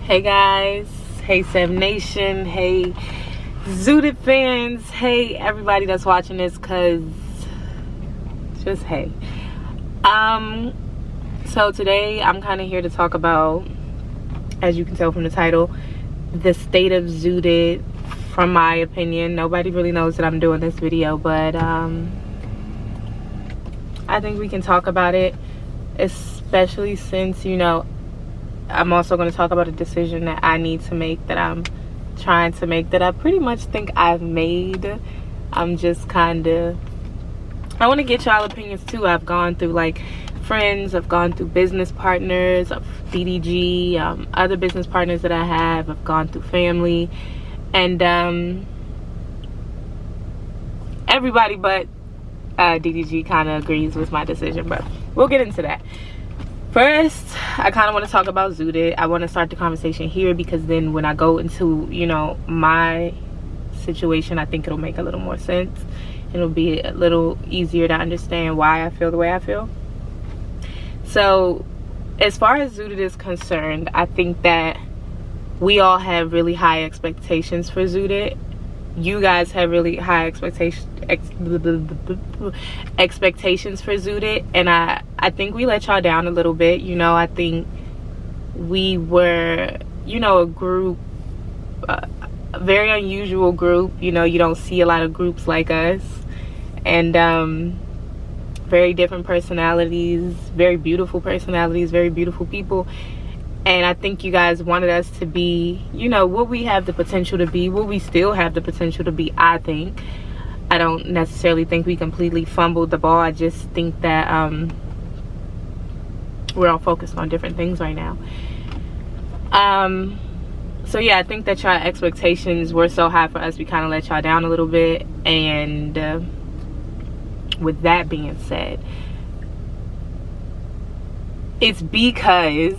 Hey guys, hey Seven Nation, hey Zooted fans, hey everybody that's watching this, cause just hey. So today I'm kind of here to talk about, as you can tell from the title, the state of Zooted. From my opinion, nobody really knows that I'm doing this video, but I think we can talk about it, especially since, you know, I'm also going to talk about a decision that I need to make, that I'm trying to make, that I pretty much think I've made. I'm just kind of, I want to get y'all opinions too. I've gone through like friends, I've gone through business partners of DDG, other business partners that I have. I've gone through family, and everybody but DDG kind of agrees with my decision, but we'll get into that. First, I kind of want to talk about Zooted. I want to start the conversation here because then when I go into, you know, my situation, I think it'll make a little more sense. It'll be a little easier to understand why I feel the way I feel. So, as far as Zooted is concerned, I think that we all have really high expectations for Zooted. You guys have really high expectations for Zooted, and I think we let y'all down a little bit. You know, I think we were, you know, a group, a very unusual group. You know, you don't see a lot of groups like us, and very different personalities, very beautiful personalities, very beautiful people. And I think you guys wanted us to be, you know, what we have the potential to be, what we still have the potential to be, I think. I don't necessarily think we completely fumbled the ball. I just think that we're all focused on different things right now. So yeah, I think that y'all expectations were so high for us, we kind of let y'all down a little bit. And with that being said, it's because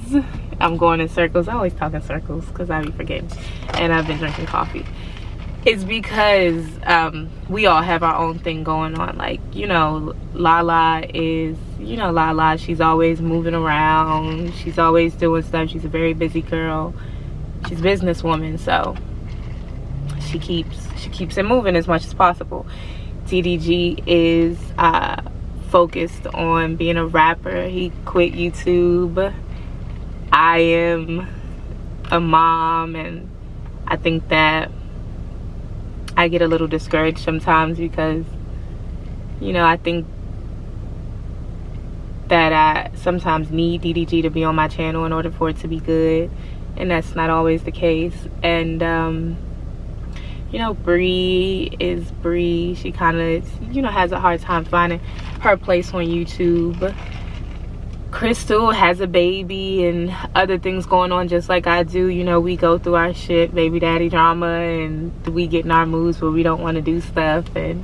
I'm going in circles. I always talk in circles because I be forgetting, and I've been drinking coffee. It's because we all have our own thing going on. Like, you know, Lala is, you know, Lala, she's always moving around. She's always doing stuff. She's a very busy girl. She's a businesswoman, so she keeps it moving as much as possible. DDG is focused on being a rapper. He quit YouTube. I am a mom, and I think that I get a little discouraged sometimes because, you know, I think that I sometimes need DDG to be on my channel in order for it to be good, and that's not always the case. And you know, Bree is Bree. She kind of, you know, has a hard time finding her place on YouTube. Crystal has a baby and other things going on just like I do. You know, we go through our shit, baby daddy drama, and we get in our moods where we don't want to do stuff. And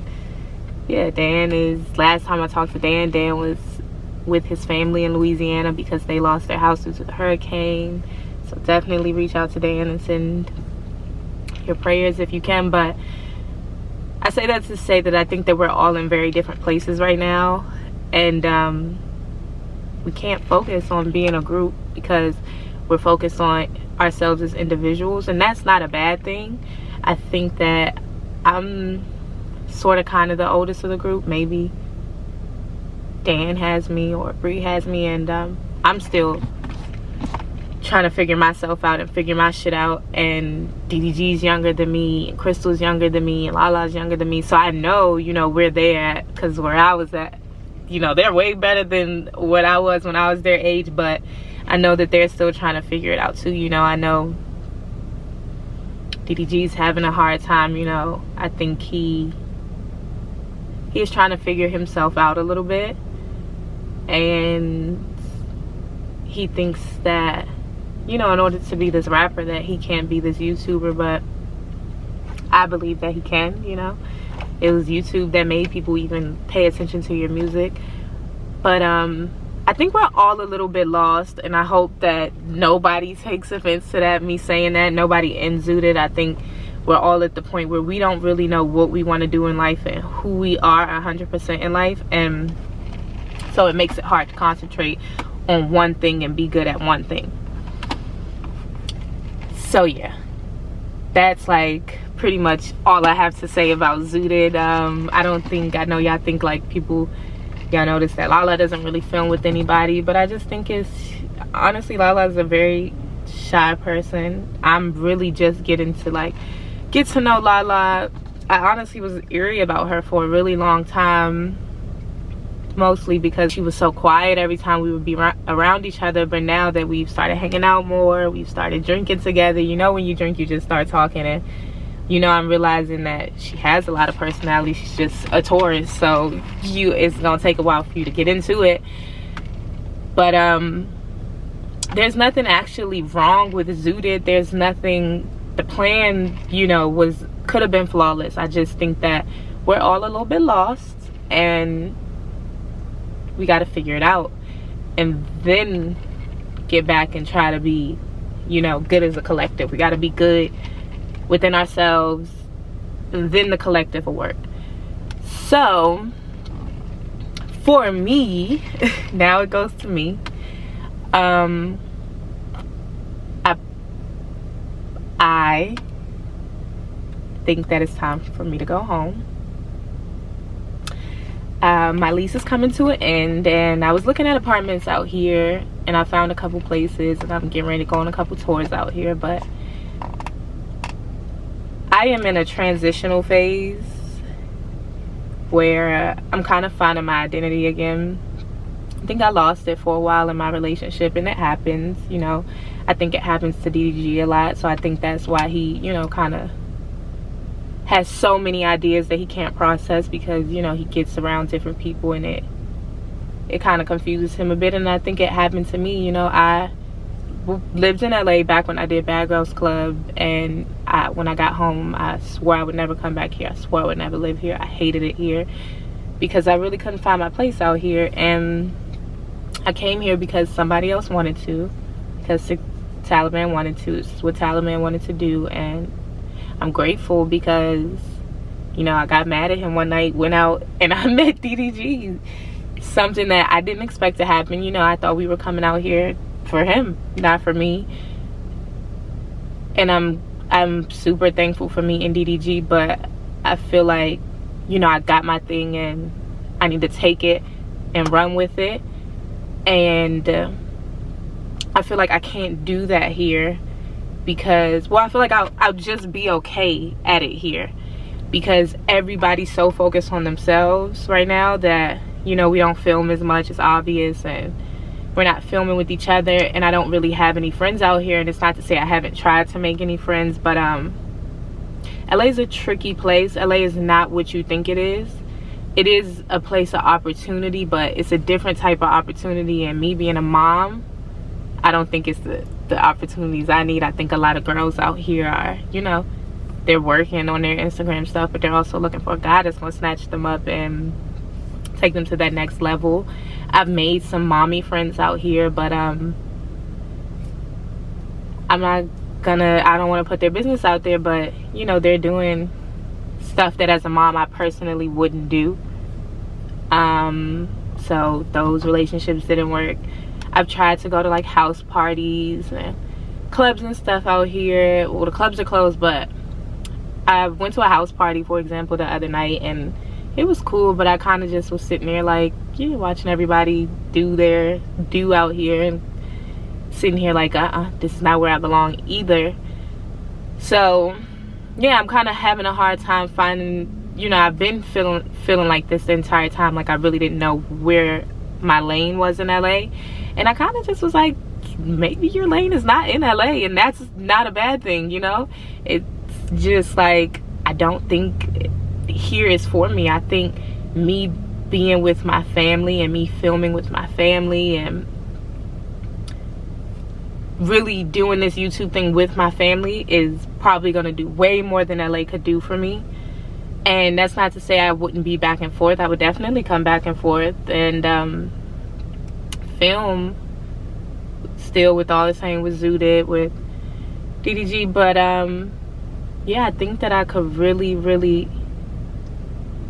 yeah, Dan is, last time I talked to Dan was with his family in Louisiana because they lost their house due to the hurricane. So definitely reach out to Dan and send your prayers if you can. But I say that to say that I think that we're all in very different places right now, and we can't focus on being a group because we're focused on ourselves as individuals, and that's not a bad thing. I think that I'm sort of kind of the oldest of the group. Maybe Dan has me or Bree has me, and I'm still trying to figure myself out and figure my shit out. And DDG's younger than me, and Crystal's younger than me, and Lala's younger than me. So I know, you know, where they're at, because where I was at, you know, they're way better than what I was when I was their age, but I know that they're still trying to figure it out too. You know, I know DDG's having a hard time. You know, I think he is trying to figure himself out a little bit, and he thinks that, you know, in order to be this rapper, that he can't be this YouTuber, but I believe that he can. You know, it was YouTube that made people even pay attention to your music. But I think we're all a little bit lost, and I hope that nobody takes offense to that, me saying that. Nobody in Zooted. I think we're all at the point where we don't really know what we want to do in life and who we are 100% in life, and so it makes it hard to concentrate on one thing and be good at one thing. So yeah, that's like pretty much all I have to say about Zooted. I know y'all think like y'all notice that Lala doesn't really film with anybody, but I just think honestly, Lala is a very shy person. I'm really just getting to get to know Lala. I honestly was eerie about her for a really long time, mostly because she was so quiet every time we would be around each other. But now that we've started hanging out more, we've started drinking together, you know, when you drink you just start talking, and you know, I'm realizing that she has a lot of personality. She's just a Taurus, so it's gonna take a while for you to get into it. But there's nothing actually wrong with Zooted. There's nothing, the plan, you know, could have been flawless. I just think that we're all a little bit lost, and we got to figure it out, and then get back and try to be, you know, good as a collective. We got to be good within ourselves, and then the collective will work. So for me, now it goes to me. I think that it's time for me to go home. My lease is coming to an end, and I was looking at apartments out here, and I found a couple places, and I'm getting ready to go on a couple tours out here. But I am in a transitional phase where I'm kind of finding my identity again. I think I lost it for a while in my relationship, and it happens, you know. I think it happens to DDG a lot, so I think that's why he, you know, kind of has so many ideas that he can't process, because, you know, he gets around different people, and it kind of confuses him a bit. And I think it happened to me. You know, I lived in LA back when I did Bad Girls Club, and when I got home, I swore I would never come back here. I swore I would never live here. I hated it here because I really couldn't find my place out here. And I came here because somebody else wanted to, because Taliban wanted to. It's what Taliban wanted to do. And I'm grateful because, you know, I got mad at him one night, went out, and I met DDG. Something that I didn't expect to happen. You know, I thought we were coming out here for him, not for me. And I'm super thankful for me and DDG, but I feel like, you know, I got my thing, and I need to take it and run with it. And I feel like I can't do that here because, well, I feel like I'll just be okay at it here because everybody's so focused on themselves right now that, you know, we don't film as much. It's obvious, and we're not filming with each other, and I don't really have any friends out here. And it's not to say I haven't tried to make any friends, but LA is a tricky place. LA is not what you think it is. It is a place of opportunity, but it's a different type of opportunity. And me being a mom, I don't think it's the opportunities I need. I think a lot of girls out here are, you know, they're working on their Instagram stuff, but they're also looking for a guy that's going to snatch them up and take them to that next level. I've made some mommy friends out here, but I don't want to put their business out there, but, you know, they're doing stuff that as a mom I personally wouldn't do. So those relationships didn't work. I've tried to go to like house parties and clubs and stuff out here. Well, the clubs are closed, but I went to a house party, for example, the other night, and it was cool, but I kind of just was sitting there like, yeah, watching everybody do their do out here, and sitting here like, this is not where I belong either. So yeah, I'm kind of having a hard time finding, you know, I've been feeling like this the entire time, like I really didn't know where my lane was in LA. And I kind of just was like, maybe your lane is not in LA, and that's not a bad thing, you know. It's just like, I don't think here is for me. I think me being with my family and me filming with my family and really doing this YouTube thing with my family is probably going to do way more than LA could do for me. And that's not to say I wouldn't be back and forth. I would definitely come back and forth and film still with all the same with Zooted, with DDG. But yeah, I think that I could really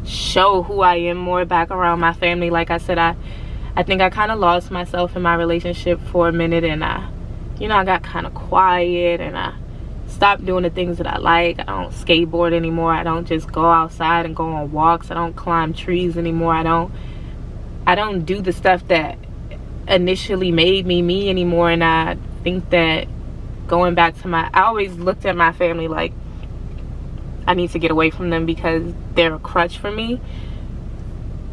show who I am more back around my family. Like I said, I think I kind of lost myself in my relationship for a minute, and I got kind of quiet, and I stopped doing the things that I like. I don't skateboard anymore. I don't just go outside and go on walks. I don't climb trees anymore. I don't do the stuff that initially made me me anymore. And I think that going back to I always looked at my family like I need to get away from them because they're a crutch for me.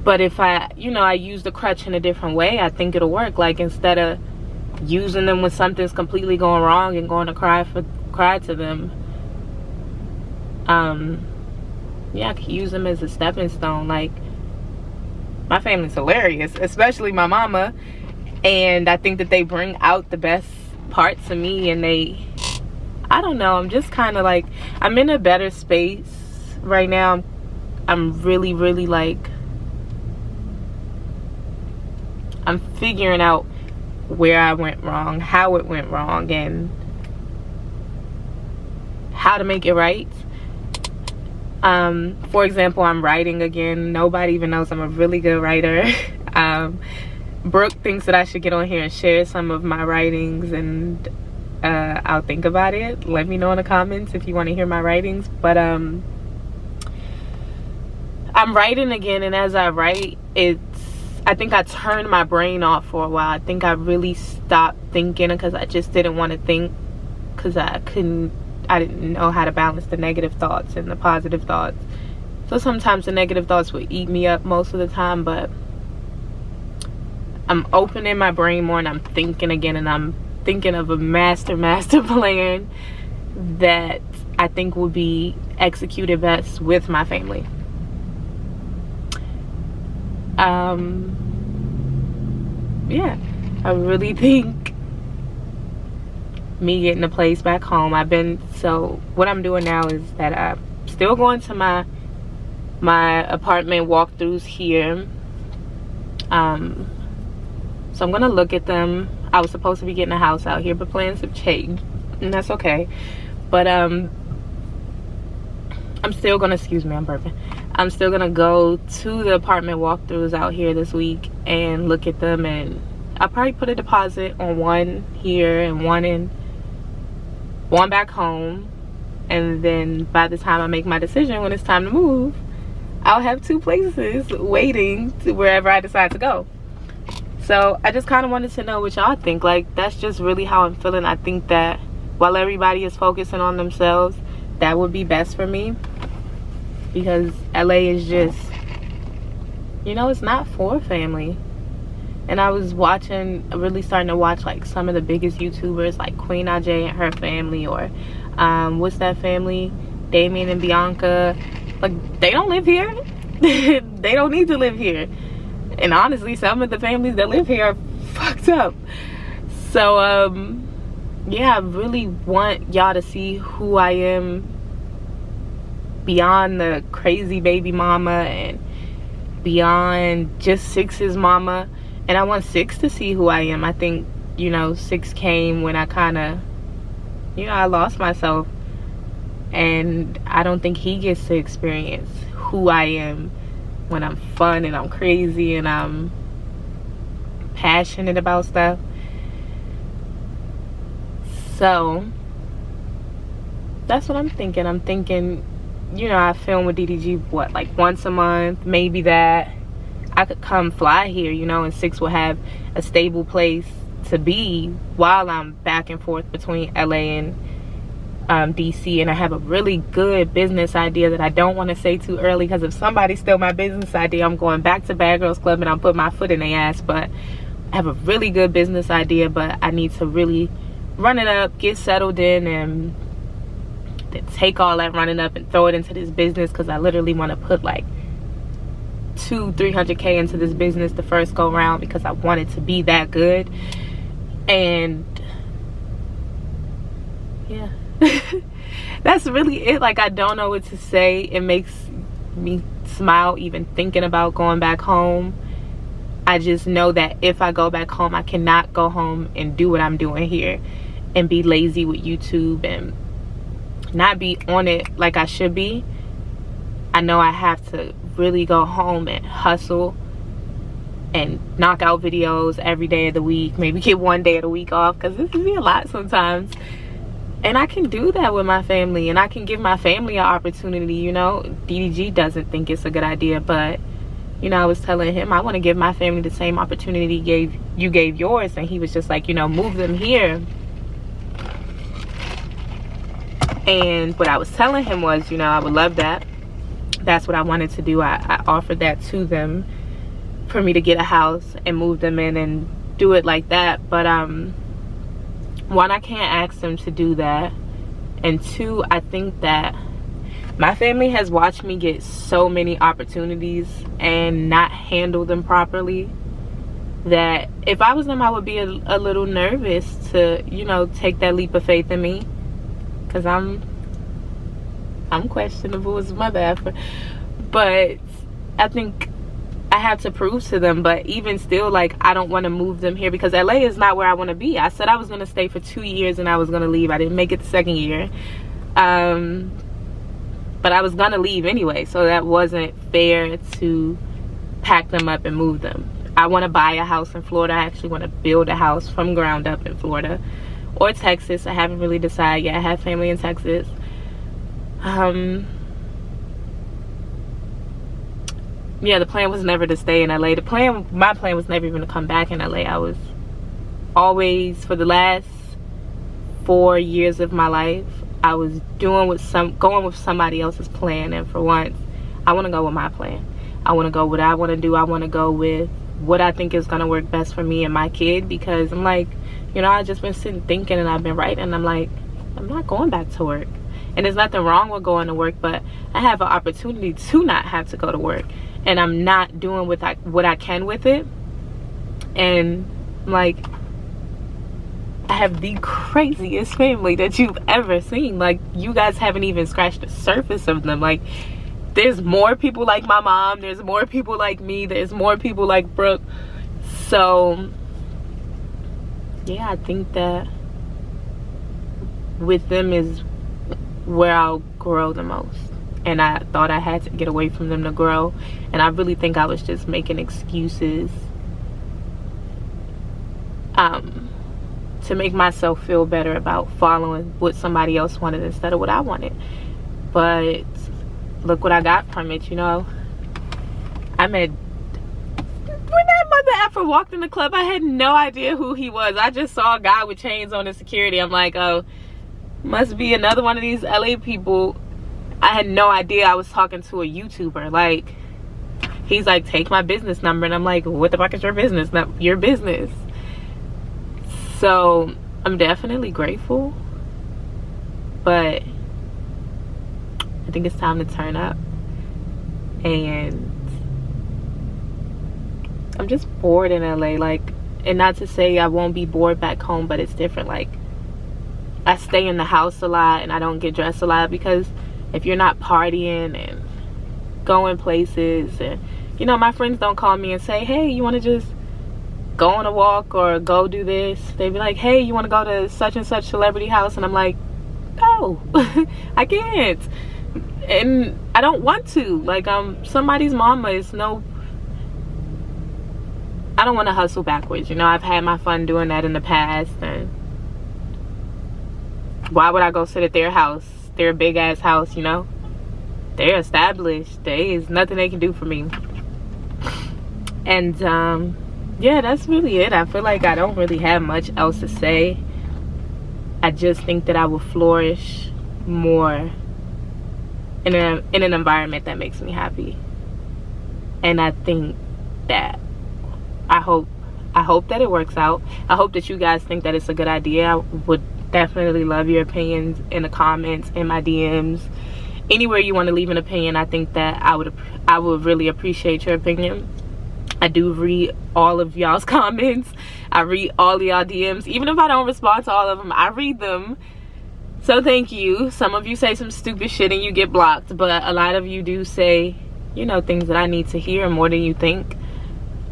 But if I use the crutch in a different way, I think it'll work. Like, instead of using them when something's completely going wrong and going to cry to them, I could use them as a stepping stone. Like, my family's hilarious, especially my mama, and I think that they bring out the best parts of me. And I don't know, I'm just kind of like, I'm in a better space right now. I'm really like, I'm figuring out where I went wrong, how it went wrong, and how to make it right. For example, I'm writing again. Nobody even knows I'm a really good writer. Brooke thinks that I should get on here and share some of my writings, and I'll think about it. Let me know in the comments if you want to hear my writings. But I'm writing again, and as I write, I think I turned my brain off for a while. I think I really stopped thinking because I just didn't want to think, because I didn't know how to balance the negative thoughts and the positive thoughts. So sometimes the negative thoughts would eat me up most of the time, but I'm opening my brain more and I'm thinking again, and I'm thinking of a master plan that I think will be executed best with my family. Yeah, I really think me getting a place back home. So what I'm doing now is that I'm still going to my apartment walkthroughs here. So I'm gonna look at them. I was supposed to be getting a house out here, but plans have changed, and that's okay. But I'm still gonna, excuse me, I'm burping. I'm still gonna go to the apartment walkthroughs out here this week and look at them, and I'll probably put a deposit on one here and one back home. And then by the time I make my decision, when it's time to move, I'll have 2 places waiting to wherever I decide to go. So I just kind of wanted to know what y'all think. Like, that's just really how I'm feeling. I think that while everybody is focusing on themselves, that would be best for me, because LA is just, it's not for family. And I was really starting to watch like some of the biggest YouTubers, like Queen Aj and her family, or what's that family, Damien and Bianca. Like, they don't live here. They don't need to live here. And honestly, some of the families that live here are fucked up. So yeah, I really want y'all to see who I am beyond the crazy baby mama and beyond just Six's mama. And I want Six to see who I am. I think, Six came when I kind of, I lost myself. And I don't think he gets to experience who I am when I'm fun and I'm crazy and I'm passionate about stuff. So that's what I'm thinking. I'm thinking, I film with DDG, like once a month, maybe that. I could come fly here, and Six will have a stable place to be while I'm back and forth between LA and DC. And I have a really good business idea that I don't want to say too early, because if somebody steals my business idea, I'm going back to Bad Girls Club and I'm putting my foot in their ass. But I have a really good business idea, but I need to really run it up, get settled in, and then take all that running up and throw it into this business, because I literally want to put like 200-300K into this business the first go round, because I want it to be that good. And yeah, that's really it. Like, I don't know what to say. It makes me smile even thinking about going back home. I just know that if I go back home, I cannot go home and do what I'm doing here and be lazy with YouTube and not be on it like I should be. I know I have to really go home and hustle and knock out videos every day of the week, maybe get one day of the week off, because this can be a lot sometimes. And I can do that with my family, and I can give my family an opportunity, you know. DDG doesn't think it's a good idea, but, you know, I was telling him I want to give my family the same opportunity you gave yours, and he was just like, you know, move them here. And what I was telling him was, you know, I would love that. That's what I wanted to do. I offered that to them for me to get a house and move them in and do it like that. But one, I can't ask them to do that, and two, I think that my family has watched me get so many opportunities and not handle them properly, that if I was them, I would be a little nervous to, you know, take that leap of faith in me, because I'm questionable as my bad. But I think I have to prove to them. But even still, like, I don't want to move them here because LA is not where I want to be. I said I was going to stay for 2 years and I was going to leave. I didn't make it the second year, but I was going to leave anyway, so that wasn't fair to pack them up and move them. I want to buy a house in Florida. I actually want to build a house from ground up in Florida or Texas. I haven't really decided yet. I have family in Texas. Yeah, the plan was never to stay in LA. My plan was never even to come back in LA. I was always, for the last 4 years of my life, I was going with somebody else's plan. And for once, I want to go with my plan. I want to go what I want to do. I want to go with what I think is going to work best for me and my kid, because I'm like, you know, I've just been sitting thinking and I've been writing, and I'm like, I'm not going back to work. And there's nothing wrong with going to work, but I have an opportunity to not have to go to work, and I'm not doing what I can with it. And like, I have the craziest family that you've ever seen. Like, you guys haven't even scratched the surface of them. Like, there's more people like my mom, there's more people like me, there's more people like Brooke. So yeah, I think that with them is where I'll grow the most, and I thought I had to get away from them to grow, and I really think I was just making excuses to make myself feel better about following what somebody else wanted instead of what I wanted. But look what I got from it, you know. When that mother effer walked in the club, I had no idea who he was. I just saw a guy with chains on his security. I'm like, oh, must be another one of these LA people. I had no idea I was talking to a YouTuber. Like, he's like, take my business number, and I'm like, what the fuck is your business? Not your business. So I'm definitely grateful, but I think it's time to turn up. And I'm just bored in LA. Like, and not to say I won't be bored back home, but it's different. Like, I stay in the house a lot and I don't get dressed a lot, because if you're not partying and going places, and, you know, my friends don't call me and say, hey, you want to just go on a walk or go do this. They be like, hey, you want to go to such and such celebrity house? And I'm like, no, I can't. And I don't want to. Like, somebody's mama is no, I don't want to hustle backwards. You know, I've had my fun doing that in the past, and why would I go sit at their house, their big ass house, you know? They're established. There is nothing they can do for me. And yeah, that's really it. I feel like I don't really have much else to say. I just think that I will flourish more in an environment that makes me happy. And I think that I hope that it works out. I hope that you guys think that it's a good idea. I would definitely love your opinions in the comments, in my DMs, anywhere you want to leave an opinion. I think that I would really appreciate your opinion. I do read all of y'all's comments. I read all of y'all DMs. Even if I don't respond to all of them, I read them. So thank you. Some of you say some stupid shit and you get blocked, but a lot of you do say, you know, things that I need to hear more than you think.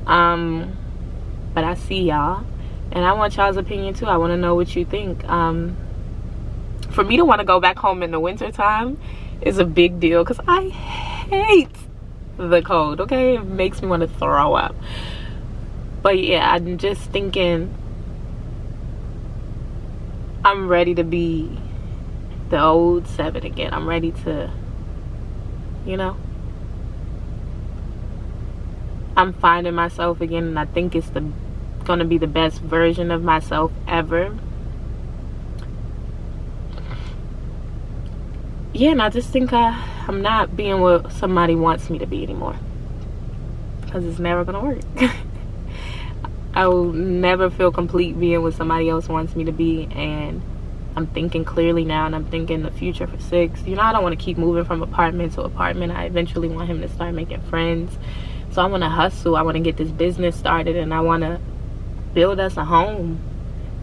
But I see y'all, and I want y'all's opinion too. I want to know what you think. For me to want to go back home in the winter time is a big deal, because I hate the cold. Okay, it makes me want to throw up. But yeah, I'm just thinking I'm ready to be the old 7 again. I'm ready to, you know, I'm finding myself again, and I think it's gonna be the best version of myself ever. Yeah, and I just think I'm not being what somebody wants me to be anymore, because it's never gonna work. I will never feel complete being what somebody else wants me to be, and I'm thinking clearly now, and I'm thinking the future for 6. You know, I don't want to keep moving from apartment to apartment. I eventually want him to start making friends. So I want to hustle. I want to get this business started, and I want to build us a home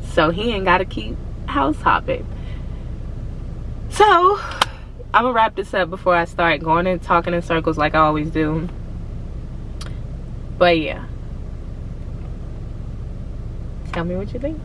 so he ain't got to keep house hopping. So I'm going to wrap this up before I start going and talking in circles like I always do. But yeah. Tell me what you think.